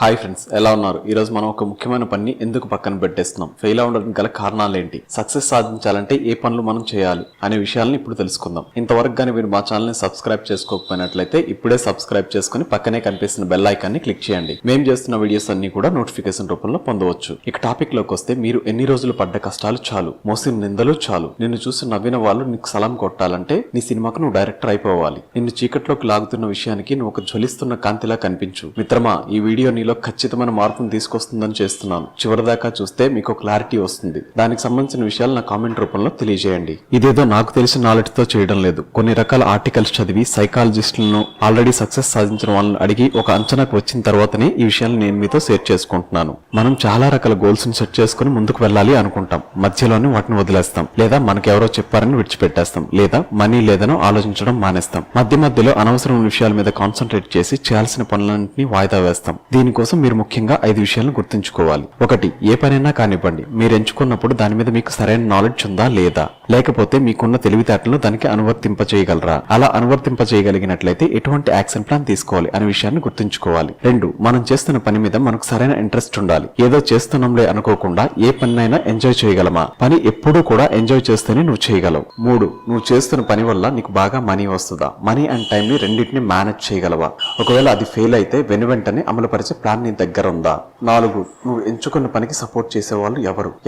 Hi friends, ఎలా ఉన్నారు? ఈ రోజు మనం ఒక ముఖ్యమైన పని ఎందుకు పక్కన పెట్టేస్తున్నాం, ఫెయిల్ అవ్వడానికి గల కారణాలు ఏంటి, సక్సెస్ సాధించాలంటే ఏ పనులు మనం చేయాలి అనే విషయాలను ఇప్పుడు తెలుసుకుందాం. ఇంతవరకు కానీ మీరు మా ఛానల్ ని సబ్స్క్రైబ్ చేసుకోకపోయినట్లయితే ఇప్పుడే సబ్స్క్రైబ్ చేసుకుని పక్కనే కనిపిస్తున్న బెల్ ఐకాన్ ని క్లిక్ చేయండి. మేము చేస్తున్న వీడియోస్ అన్ని కూడా నోటిఫికేషన్ రూపంలో పొందవచ్చు. ఇక టాపిక్ లోకి వస్తే, మీరు ఎన్ని రోజులు పడ్డ కష్టాలు చాలు, మోసిన నిందలు చాలు. నిన్ను చూసి నవ్విన వాళ్ళు నీకు సలాం కొట్టాలంటే నీ సినిమాకు నువ్వు డైరెక్టర్ అయిపోవాలి. నిన్ను చీకట్లోకి లాగుతున్న విషయానికి నువ్వు ఒక జ్వలిస్తున్న కాంతిలా కనిపించు. మిత్రమా, ఈ వీడియో నీలో ఖచ్చితమైన మార్పును తీసుకొస్తుందని చేస్తున్నాను. చివరిదాకా చూస్తే మీకు క్లారిటీ వస్తుంది. దానికి సంబంధించిన విషయాలు నా కామెంట్ రూపంలో తెలియజేయండి. ఇదేదో నాకు తెలిసిన నాలెడ్జ్ తో చేయడం లేదు. కొన్ని రకాల ఆర్టికల్స్ చదివి సైకాలజిస్టులను, ఆల్రెడీ సక్సెస్ సాధించిన వాళ్ళని అడిగి ఒక అంచనాకు వచ్చిన తర్వాతనే ఈ విషయాలు నేను మీతో షేర్ చేసుకుంటున్నాను. మనం చాలా రకాల గోల్స్ ని సెట్ చేసుకుని ముందుకు వెళ్ళాలి అనుకుంటాం. మధ్యలోనే వాటిని వదిలేస్తాం, లేదా మనకెవరో చెప్పారని విడిచిపెట్టేస్తాం, లేదా మనీ లేదనో ఆలోచించడం మానేస్తాం. మధ్యలో అనవసరమైన విషయాల మీద కాన్సన్ట్రేట్ చేసి చేయాల్సిన పనులన్నింటినీ వాయిదా వేస్తాం. దీనికోసం మీరు ముఖ్యంగా 5 విషయాలను గుర్తుంచుకోవాలి. 1. ఏ పనైనా కానివ్వండి, మీరు ఎంచుకున్నప్పుడు దాని మీద మీకు సరైన నాలెడ్జ్ ఉందా లేదా, లేకపోతే మీకున్న తెలివితేటలను దానికి అనువర్తింపచేయగలరా, అలా అనువర్తింపచేయగలిగినట్లయితే ఎటువంటి యాక్షన్ ప్లాన్ తీసుకోవాలి అనే విషయాన్ని గుర్తుంచుకోవాలి. 2. మనం చేస్తున్న పని మీద మనకు సరైన ఇంట్రెస్ట్ ఉండాలి. ఏదో చేస్తున్నాంలే అనుకోకుండా ఏ పనినైనా ఎంజాయ్ చేయగలమా? పని ఎప్పుడూ కూడా ఎంజాయ్ చేస్తేనే నువ్వు చేయగలవు. 3. నువ్వు చేస్తున్న పని వల్ల నీకు బాగా మనీ వస్తుందా? మనీ అండ్ టైం ని రెండింటిని మేనేజ్ చేయగలవా? ఒకవేళ అది ఫెయిల్ అయితే వెంటనే అమలుపరిచే ప్లాన్ నీ దగ్గర ఉందా? 4. నువ్వు ఎంచుకున్న పనికి సపోర్ట్ చేసేవాళ్ళు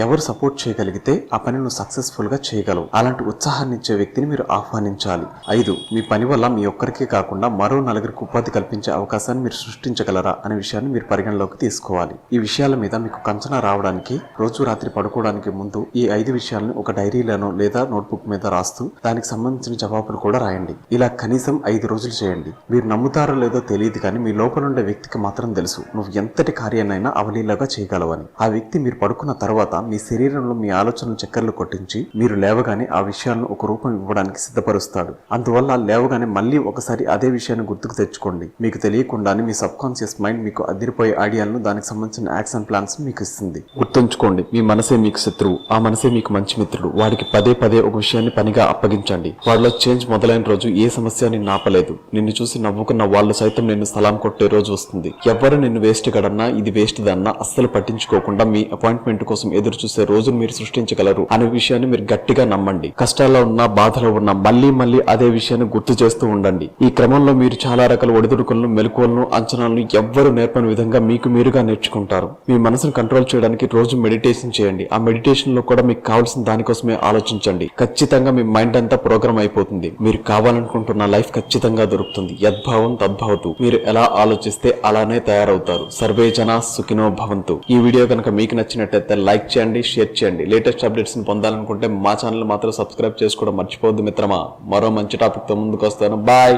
ఎవరు సపోర్ట్ చేయగలిగితే ఆ పని నువ్వు సక్సెస్ఫుల్ గా చేయగలవు. అలాంటి ఉత్సాహాన్ని ఇచ్చే వ్యక్తిని మీరు ఆహ్వానించాలి. 5. మీ పని వల్ల మీ ఒక్కరికే కాకుండా మరో 4 ఉపాధి కల్పించే అవకాశాన్ని మీరు సృష్టించగలరా అనే విషయాన్ని మీరు పరిగణలోకి తీసుకోవాలి. ఈ విషయాల మీద మీకు కంచనా రావడానికి రోజు రాత్రి పడుకోవడానికి ముందు ఈ 5 విషయాలను ఒక డైరీలోనో లేదా నోట్బుక్ మీద రాస్తూ దానికి సంబంధించిన జవాబులు కూడా రాయండి. ఇలా కనీసం 5 రోజులు చేయండి. మీరు నమ్ముతారో లేదో తెలియదు కానీ మీ లోపల ఉండే వ్యక్తికి మాత్రం తెలుసు నువ్వు ఎంతటి కార్యాన్నైనా అవలీలగా చేయగలవని. ఆ వ్యక్తి మీరు పడుకున్న తర్వాత మీ శరీరంలో మీ ఆలోచనలు చక్కర్లు కొట్టించి మీరు లేవగానే ఆ విషయాలను ఒక రూపం ఇవ్వడానికి సిద్ధపరుస్తాడు. అందువల్ల లేవగానే మళ్ళీ ఒకసారి అదే విషయాన్ని గుర్తుకు తెచ్చుకోండి. మీకు తెలియకుండానే మీ సబ్ కాన్షియస్ మైండ్ మీకు అదిరిపోయే ఐడియాలను, దానికి సంబంధించిన యాక్షన్ ప్లాన్స్ మీకు ఇస్తుంది. గుర్తుంచుకోండి, మీ మనసే మీకు శత్రువు, ఆ మనసే మీకు మంచి మిత్రుడు. వాడికి పదే ఒక విషయాన్ని పనిగా అప్పగించండి. వాడిలో చేంజ్ మొదలైన రోజు ఏ సమస్య నిన్ను ఆపలేదు. నిన్ను చూసి నవ్వుకున్న వాళ్ళు సైతం నిన్ను సలాం కొట్టే రోజు వస్తుంది. ఎవరు నిన్ను వేస్ట్ గడన్నా, ఇది వేస్ట్ దన్నా అస్సలు పట్టించుకోకుండా మీ అపాయింట్మెంట్ కోసం ఎదురు చూసే రోజును మీరు సృష్టించగలరు అనే విషయాన్ని మీరు గట్టిగా నమ్మండి. కష్టాల్లో ఉన్నా, బాధలో ఉన్నా మళ్ళీ అదే విషయాన్ని గుర్తు చేస్తూ ఉండండి. ఈ క్రమంలో మీరు చాలా రకాల ఒడిదుడుకులను, మెలకువలను, అంచనాలను ఎవ్వరు నేర్పని విధంగా మీకు మీరుగా నేర్చుకుంటారు. మీ మనసును కంట్రోల్ చేయడానికి రోజు మెడిటేషన్ చేయండి. ఆ మెడిటేషన్ లో కూడా మీకు కావాల్సిన దానికోసమే ఆలోచించండి. ఖచ్చితంగా మీ మైండ్ అంతా ప్రోగ్రామ్ అయిపోతుంది. మీరు కావాలనుకుంటున్న లైఫ్ ఖచ్చితంగా దొరుకుతుంది. యద్భావం తద్భవతు. మీరు ఎలా ఆలోచిస్తే అలానే తయారవుతారు. సర్వే జనా సుఖినో భవంతు. ఈ వీడియో కనుక మీకు నచ్చినట్లయితే లైక్ చేయండి, షేర్ చేయండి. లేటెస్ట్ అప్డేట్స్ ని పొందాలనుకుంటే మా ఛానల్ మాత్రం సబ్స్క్రైబ్ చేసుకోవడం మర్చిపోవద్దు మిత్రమా. మరో మంచి టాపిక్ తో ముందుకు వస్తాను. బాయ్.